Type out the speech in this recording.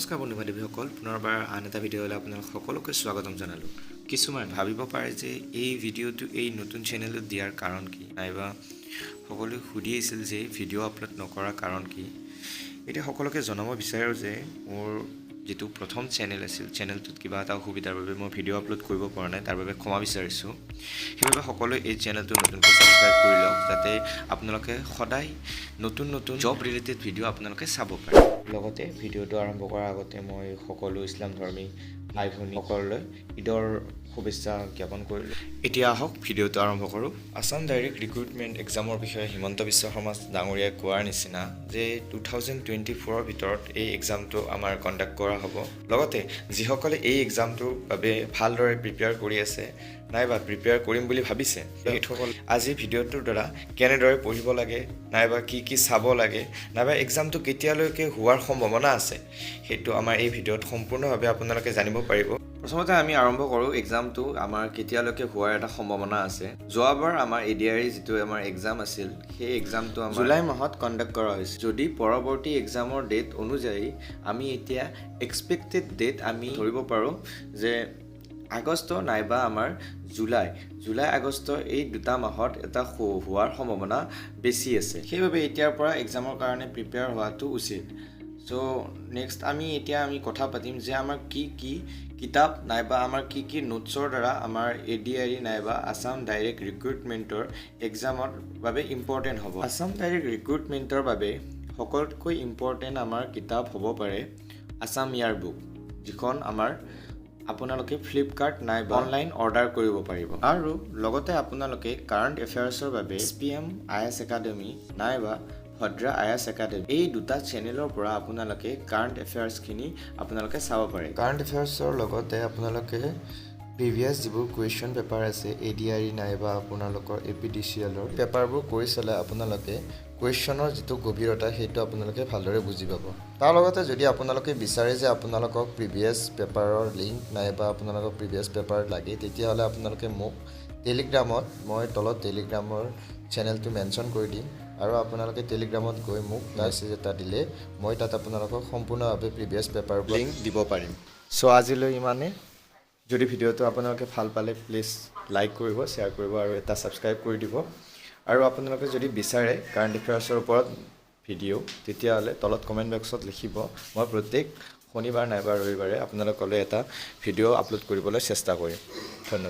নমস্কাৰ বন্ধু বান্ধৱীসকল, পুনৰবাৰ আন এটা ভিডিঅ'লৈ আপোনালোক সকলোকে স্বাগতম জনালোঁ। কিছুমান ভাবিব পাৰে যে এই ভিডিঅ'টো এই নতুন চেনেলত দিয়াৰ কাৰণ কি, নাইবা সকলোৱে সুধি আছিল যে ভিডিঅ' আপলোড নকৰাৰ কাৰণ কি। এতিয়া সকলোকে জনাব বিচাৰোঁ যে মোৰ যিটো প্ৰথম চেনেল আছিল, চেনেলটোত কিবা এটা অসুবিধাৰ বাবে মই ভিডিঅ' আপলোড কৰিব পৰা নাই, তাৰ বাবে ক্ষমা বিচাৰিছোঁ। সেইবাবে সকলোৱে এই চেনেলটো নতুনকৈ ছাবস্ক্ৰাইব কৰি লওক, যাতে আপোনালোকে সদায় নতুন নতুন জব ৰিলেটেড ভিডিঅ' আপোনালোকে চাব পাৰে। লগতে ভিডিঅ'টো আৰম্ভ কৰাৰ আগতে মই সকলো ইছলাম ধৰ্মী ভাই ভনীসকললৈ ঈদৰ শুভেচ্ছা জ্ঞাপন কৰিলোঁ। এতিয়া আহক ভিডিঅ'টো আৰম্ভ কৰোঁ। আছাম ডাইৰেক্ট ৰিক্ৰুটমেণ্ট এক্সামৰ বিষয়ে হিমন্ত বিশ্ব শৰ্মা ডাঙৰীয়াই কোৱাৰ নিচিনা যে 2024ৰ ভিতৰত এই এক্সামটো আমাৰ কণ্ডাক্ট কৰা হ'ব। লগতে যিসকলে এই এক্সামটোৰ বাবে ভালদৰে প্ৰিপেয়াৰ কৰি আছে নাইবা প্ৰিপেয়াৰ কৰিম বুলি ভাবিছে, সেইসকল আজি ভিডিঅ'টোৰ দ্বাৰা কেনেদৰে পঢ়িব লাগে, নাইবা কি চাব লাগে, নাইবা এক্সামটো কেতিয়ালৈকে হোৱাৰ সম্ভাৱনা আছে, সেইটো আমাৰ এই ভিডিঅ'ত সম্পূৰ্ণভাৱে আপোনালোকে জানিব পাৰিব। প্ৰথমতে আমি আৰম্ভ কৰোঁ এক্সামটো আমাৰ কেতিয়ালৈকে হোৱাৰ এটা সম্ভাৱনা আছে। যোৱাবাৰ আমাৰ ADRE যিটো আমাৰ এক্সাম আছিল, সেই এক্সামটো আমাৰ জুলাই মাহত কণ্ডাক্ট কৰা হৈছিল। যদি পৰৱৰ্তী এক্সামৰ ডেট অনুযায়ী আমি এতিয়া এক্সপেক্টেড ডেট আমি ধৰিব পাৰোঁ যে আগষ্ট নাইবা আমাৰ জুলাই আগষ্ট এই দুটা মাহত এটা হোৱাৰ সম্ভাৱনা বেছি আছে। সেইবাবে এতিয়াৰ পৰা এক্সামৰ কাৰণে প্ৰিপেয়াৰ হোৱাটো উচিত। চ' নেক্সট আমি কথা পাতিম যে আমাৰ কি কিতাপ নাইবা আমাৰ কি নোটছৰ দ্বাৰা আমাৰ ADRE নাইবা আছাম ডাইৰেক্ট ৰিক্ৰুটমেণ্টৰ এক্সামৰ বাবে ইম্পৰ্টেণ্ট হ'ব। আছাম ডাইৰেক্ট ৰিক্ৰুটমেণ্টৰ বাবে সকলোতকৈ ইম্পৰ্টেণ্ট আমাৰ কিতাপ হ'ব পাৰে আছাম ইয়াৰ বুক, যিখন আমাৰ আপোনালোকে ফ্লিপকাৰ্ট নাইবা অনলাইন অৰ্ডাৰ কৰিব পাৰিব। আৰু লগতে আপোনালোকে কাৰেণ্ট এফেয়াৰ্ছৰ বাবে SPM IAS একাডেমি নাইবা ভদ্ৰা IAS একাডেমি এই দুটা চেনেলৰ পৰা আপোনালোকে কাৰেণ্ট এফেয়াৰ্ছখিনি আপোনালোকে চাব পাৰে। কাৰেণ্ট এফেয়াৰ্ছৰ লগতে আপোনালোকে প্ৰিভিয়াছ যিবোৰ কুৱেশ্যন পেপাৰ আছে ADRE নাইবা আপোনালোকৰ APDCLৰ পেপাৰবোৰ কৰি চালে আপোনালোকে কুৱেশ্যনৰ যিটো গভীৰতা সেইটো আপোনালোকে ভালদৰে বুজি পাব। তাৰ লগতে যদি আপোনালোকে বিচাৰে যে আপোনালোকক প্ৰিভিয়াছ পেপাৰৰ লিংক নাইবা আপোনালোকক প্ৰিভিয়াছ পেপাৰ লাগে, তেতিয়াহ'লে আপোনালোকে মোক টেলিগ্ৰামত, মই তলত টেলিগ্ৰামৰ চেনেলটো মেনশ্যন কৰি দিম, আৰু আপোনালোকে টেলিগ্ৰামত গৈ মোক মেছেজ এটা দিলে মই তাত আপোনালোকক সম্পূৰ্ণভাৱে প্ৰিভিয়াছ পেপাৰবোৰ লিংক দিব পাৰিম। চ' আজিলৈ ইমানেই। যদি ভিডিঅ'টো আপোনালোকে ভাল পালে প্লিজ লাইক কৰিব, শ্বেয়াৰ কৰিব আৰু এটা ছাবস্ক্ৰাইব কৰি দিব। আৰু আপোনালোকে যদি বিচাৰে কাৰেণ্ট এফেয়াৰ্ছৰ ওপৰত ভিডিঅ', তেতিয়াহ'লে তলত কমেণ্ট বক্সত লিখিব। মই প্ৰত্যেক শনিবাৰ নাইবা ৰবিবাৰে আপোনালোকলৈ এটা ভিডিঅ' আপলোড কৰিবলৈ চেষ্টা কৰিম। ধন্যবাদ।